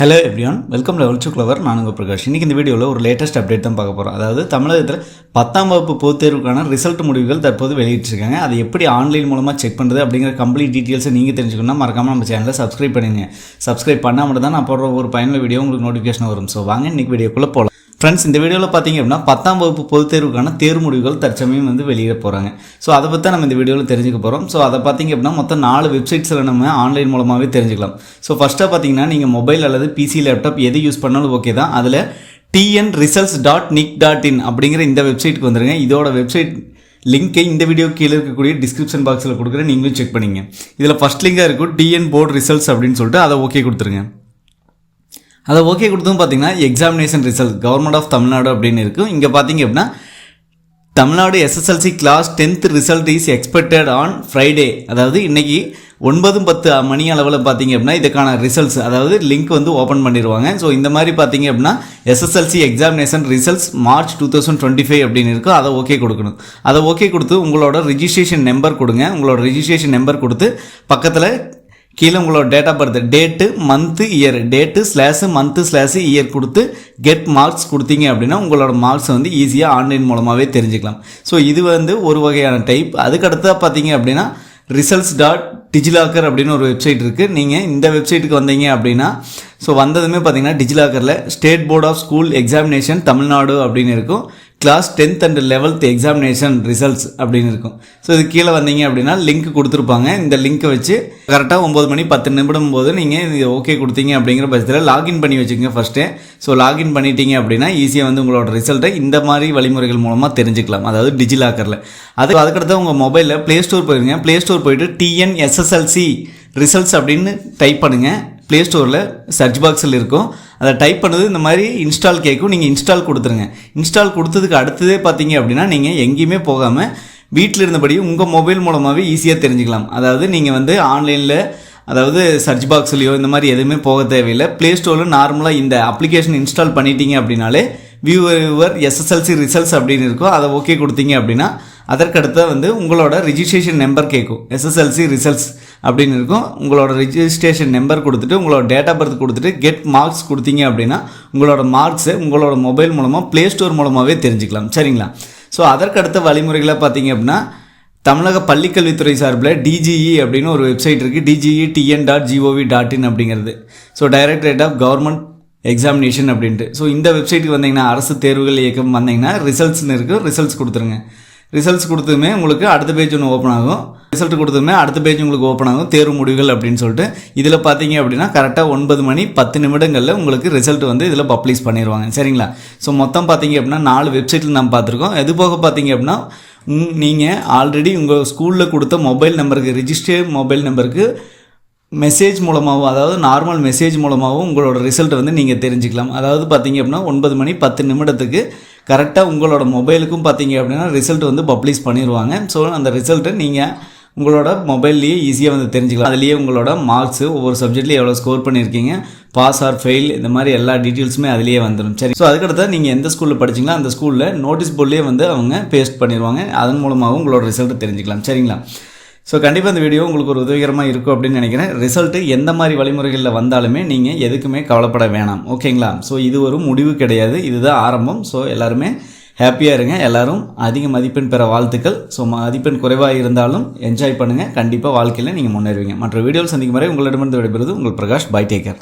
Hello everyone, welcome level to clever. நான் உங்கள் பிரகாஷ். இன்றைக்கி இந்த வீடியோவில் ஒரு லேட்டஸ்ட் அப்டேட் தான் பார்க்க போகிறோம். அதாவது தமிழகத்தில் 10ஆம் வகுப்பு பொதுத் தேர்வுக்கான ரிசல்ட் முடிவுகள் தற்போது வெளியிட்டிருக்காங்க. அதை எப்படி ஆன்லைன் மூலமாக செக் பண்ணுறது அப்படிங்கிற கம்ப்ளீட் டீட்டெயில்ஸை நீங்கள் தெரிஞ்சுக்கணும்னா மறக்காமல் நம்ம சேனலை சப்ஸ்கிரைப் பண்ணுங்க. சப்ஸ்கிரைப் பண்ணால் மட்டும் தான் நான் போடுற ஒரு பயனுள்ள வீடியோ உங்களுக்கு நோட்டிஃபிகேஷன் வரும். ஸோ வாங்க இன்றைக்கி வீடியோக்குள்ளே போகலாம். ஃப்ரெண்ட்ஸ், இந்த வீடியோவில் பார்த்தீங்க அப்படின்னா 10ஆம் வகுப்பு பொதுத் தேர்வுக்கான தேர்வு முடிவுகள் தற்சமயம் வெளியிட போகிறாங்க. ஸோ அதை பற்றி நம்ம இந்த வீடியோவில் தெரிஞ்சுக்க போகிறோம். ஸோ அதை பார்த்தீங்க அப்படின்னா மொத்தம் 4 வெப்சைட்ஸில் நம்ம ஆன்லைன் மூலமாகவே தெரிஞ்சுக்கலாம். ஸோ ஃபஸ்ட்டாக பார்த்தீங்கன்னா நீங்கள் மொபைல் அல்லது பிசி, லேப்டாப் எது யூஸ் பண்ணாலும் ஓகே தான். அதில் tnresults.nic.in அப்படிங்கிற இந்த வெப்சைட்டுக்கு வந்துருங்க. இதோட வெப்சைட் லிங்க்கை இந்த வீடியோ கீழே இருக்கக்கூடிய டிஸ்கிரிப்ஷன் பாக்ஸில் கொடுக்குறேன், நீங்களும் செக் பண்ணிங்க. இதில் ஃபஸ்ட் லிங்காக இருக்கும் டிஎன் போர்டு ரிசல்ட்ஸ் அப்படின்னு சொல்லிட்டு அதை ஓகே கொடுத்துருங்க. அதை ஓகே கொடுத்தும் பார்த்தீங்கன்னா examination result government of Tamil Nadu அப்படின்னு இருக்கும். இங்கே பார்த்தீங்க அப்படின்னா Tamil Nadu SSLC class 10th result is expected on Friday, அதாவது இன்றைக்கி 9:10 மணி அளவில் பார்த்தீங்க அப்படின்னா இதுக்கான ரிசல்ட்ஸ், அதாவது லிங்க் ஓப்பன் பண்ணிடுவாங்க. ஸோ இந்த மாதிரி பார்த்தீங்க அப்படின்னா எஸ்எஸ்எல்சி எக்ஸாமினேஷன் ரிசல்ட்ஸ் மார்ச் 2025 அப்படின்னு இருக்கும். அதை ஓகே கொடுக்கணும். அதை ஓகே கொடுத்து உங்களோட ரிஜிஸ்ட்ரேஷன் நம்பர் கொடுங்க. உங்களோட ரிஜிஸ்ட்ரேஷன் நம்பர் கொடுத்து பக்கத்தில் கீழே உங்களோட date of birth, date, month, year, date month year கொடுத்து கெட் மார்க்ஸ் கொடுத்தீங்க அப்படின்னா உங்களோட மார்க்ஸ் ஈஸியாக ஆன்லைன் மூலமாகவே தெரிஞ்சுக்கலாம். ஸோ இது ஒரு வகையான டைப். அதுக்கடுத்தா பார்த்தீங்க அப்படின்னா results.digilocker அப்படின்னு ஒரு வெப்சைட் இருக்குது. நீங்கள் இந்த வெப்சைட்டுக்கு வந்தீங்க அப்படின்னா ஸோ வந்ததுமே பார்த்தீங்கன்னா டிஜிலாக்கரில் state board of school examination Tamil Nadu அப்படின்னு இருக்கும். Class 10th and 11th examination results அப்படின்னு இருக்கும். ஸோ இது கீழே வந்தீங்க அப்படின்னா லிங்க் கொடுத்துருப்பாங்க. இந்த லிங்க்கை வச்சு கரெக்டாக 9:10 போது நீங்கள் இது ஓகே கொடுத்தீங்க அப்படிங்கிற பட்சத்தில் லாகின் பண்ணி வச்சுக்கோங்க ஃபஸ்ட்டே. ஸோ லாகின் பண்ணிட்டீங்க அப்படின்னா ஈஸியாக உங்களோட ரிசல்ட்டை இந்த மாதிரி வழிமுறைகள் மூலமாக தெரிஞ்சுக்கலாம், அதாவது டிஜிலாக்கரில். அதுக்கடுத்து உங்கள் மொபைலில் ப்ளே ஸ்டோர் போயிருங்க. ப்ளே ஸ்டோர் போயிட்டு TNSSLC ரிசல்ட்ஸ் அப்படின்னு டைப் பண்ணுங்கள். ப்ளே ஸ்டோரில் சர்ச் பாக்ஸில் இருக்கும். அதை டைப் பண்ணது இந்த மாதிரி இன்ஸ்டால் கேட்கும். நீங்கள் இன்ஸ்டால் கொடுத்துருங்க. இன்ஸ்டால் கொடுத்ததுக்கு அடுத்ததே பார்த்தீங்க அப்படின்னா நீங்கள் எங்கேயுமே போகாமல் வீட்டில் இருந்தபடி உங்கள் மொபைல் மூலமாகவே ஈஸியாக தெரிஞ்சுக்கலாம். அதாவது நீங்கள் ஆன்லைனில், அதாவது சர்ச் பாக்ஸ்லையோ இந்த மாதிரி எதுவுமே போக தேவையில்லை. ப்ளே ஸ்டோரில் நார்மலாக இந்த அப்ளிகேஷன் இன்ஸ்டால் பண்ணிட்டீங்க அப்படின்னாலே வியூவர் எஸ்எஸ்எல்சி ரிசல்ட்ஸ் அப்படின்னு இருக்கும். அதை ஓகே கொடுத்தீங்க அப்படின்னா அதற்கடுத்த உங்களோட ரிஜிஸ்ட்ரேஷன் நம்பர் கேட்கும். எஸ்எஸ்எல்சி ரிசல்ட்ஸ் அப்படின்னு இருக்கும். உங்களோட ரிஜிஸ்ட்ரேஷன் நம்பர் கொடுத்துட்டு உங்களோட டேட் ஆஃப் பர்த் கொடுத்துட்டு கெட் மார்க்ஸ் கொடுத்தீங்க அப்படின்னா உங்களோட மார்க்ஸை உங்களோட மொபைல் மூலமாக ப்ளே ஸ்டோர் மூலமாகவே தெரிஞ்சுக்கலாம். சரிங்களா? ஸோ அதற்கடுத்த வழிமுறைகளை பார்த்தீங்க அப்படின்னா தமிழக பள்ளிக்கல்வித்துறை சார்பில் DGE அப்படின்னு ஒரு வெப்சைட் இருக்குது. DGE.tn.gov.in அப்படிங்கிறது. So directorate of government examination அப்படின்ட்டு. ஸோ இந்த வெப்சைட்டுக்கு வந்தீங்கன்னா அரசு தேர்வுகள் இயக்கம் வந்தீங்கன்னா ரிசல்ட்ஸ்னு இருக்குது. ரிசல்ட்ஸ் கொடுத்துருங்க. ரிசல்ட்ஸ் கொடுத்ததுமே உங்களுக்கு அடுத்த பேஜ் ஒன்று ஓப்பன் ஆகும். ரிசல்ட் கொடுத்ததுமே அடுத்த பேஜ் உங்களுக்கு ஓப்பன் ஆகும், தேர்வு முடிவுகள் அப்படின்னு சொல்லிட்டு. இதில் பார்த்தீங்க அப்படின்னா கரெக்டாக 9:10 உங்களுக்கு ரிசல்ட் இதில் பப்ளிஷ் பண்ணிடுவாங்க. சரிங்களா? ஸோ மொத்தம் பார்த்தீங்க அப்படின்னா 4 வெப்சைட்டில் நம்ம பார்த்துருக்கோம். இது போக பார்த்தீங்க அப்படின்னா நீங்கள் ஆல்ரெடி உங்கள் ஸ்கூலில் கொடுத்த மொபைல் நம்பருக்கு, ரிஜிஸ்டர்ட் மொபைல் நம்பருக்கு மெசேஜ் மூலமாகவும், அதாவது நார்மல் மெசேஜ் மூலமாகவும் உங்களோட ரிசல்ட்டை நீங்கள் தெரிஞ்சுக்கலாம். அதாவது பார்த்தீங்க அப்படின்னா 9:10 கரெக்டாக உங்களோட மொபைலுக்கும் பார்த்தீங்க அப்படின்னா ரிசல்ட் பப்ளிஷ் பண்ணிடுவாங்க. ஸோ அந்த ரிசல்ட்டை நீங்கள் உங்களோட மொபைல்லையே ஈஸியாக தெரிஞ்சுக்கலாம். அதுலேயே உங்களோட மார்க்ஸு, ஒவ்வொரு சப்ஜெக்ட்லேயும் எவ்வளோ ஸ்கோர் பண்ணியிருக்கீங்க, பாஸ் ஆர் ஃபெயில், இந்த மாதிரி எல்லா டீட்டெயில்ஸுமே அதுலேயே வந்துடும். சரி. ஸோ அதுக்கடுத்து நீங்கள் எந்த ஸ்கூலில் படிச்சிங்களோ அந்த ஸ்கூலில் நோட்டீஸ் போர்ட்லேயே அவங்க பேஸ்ட் பண்ணிடுவாங்க. அதன் மூலமாகவும் உங்களோட ரிசல்ட்டை தெரிஞ்சுக்கலாம். சரிங்களா? ஸோ கண்டிப்பாக இந்த வீடியோ உங்களுக்கு ஒரு உதவிகரமாக இருக்கும் அப்படின்னு நினைக்கிறேன். ரிசல்ட்டு எந்த மாதிரி வழிமுறைகளில் வந்தாலுமே நீங்கள் எதுக்குமே கவலைப்பட வேணாம். ஓகேங்களா? ஸோ இது ஒரு முடிவு கிடையாது, இதுதான் ஆரம்பம். ஸோ எல்லாருமே ஹாப்பியாக இருங்க. எல்லோரும் அதிக மதிப்பெண் பெற வாழ்த்துக்கள். ஸோ மதிப்பெண் குறைவாக இருந்தாலும் என்ஜாய் பண்ணுங்கள். கண்டிப்பாக வாழ்க்கையில் நீங்கள் முன்னேறுவீங்க. மற்ற வீடியோவில் சந்திக்கும் வரை உங்களிடமிருந்து விடைபெறுவது உங்கள் பிரகாஷ். By, take care.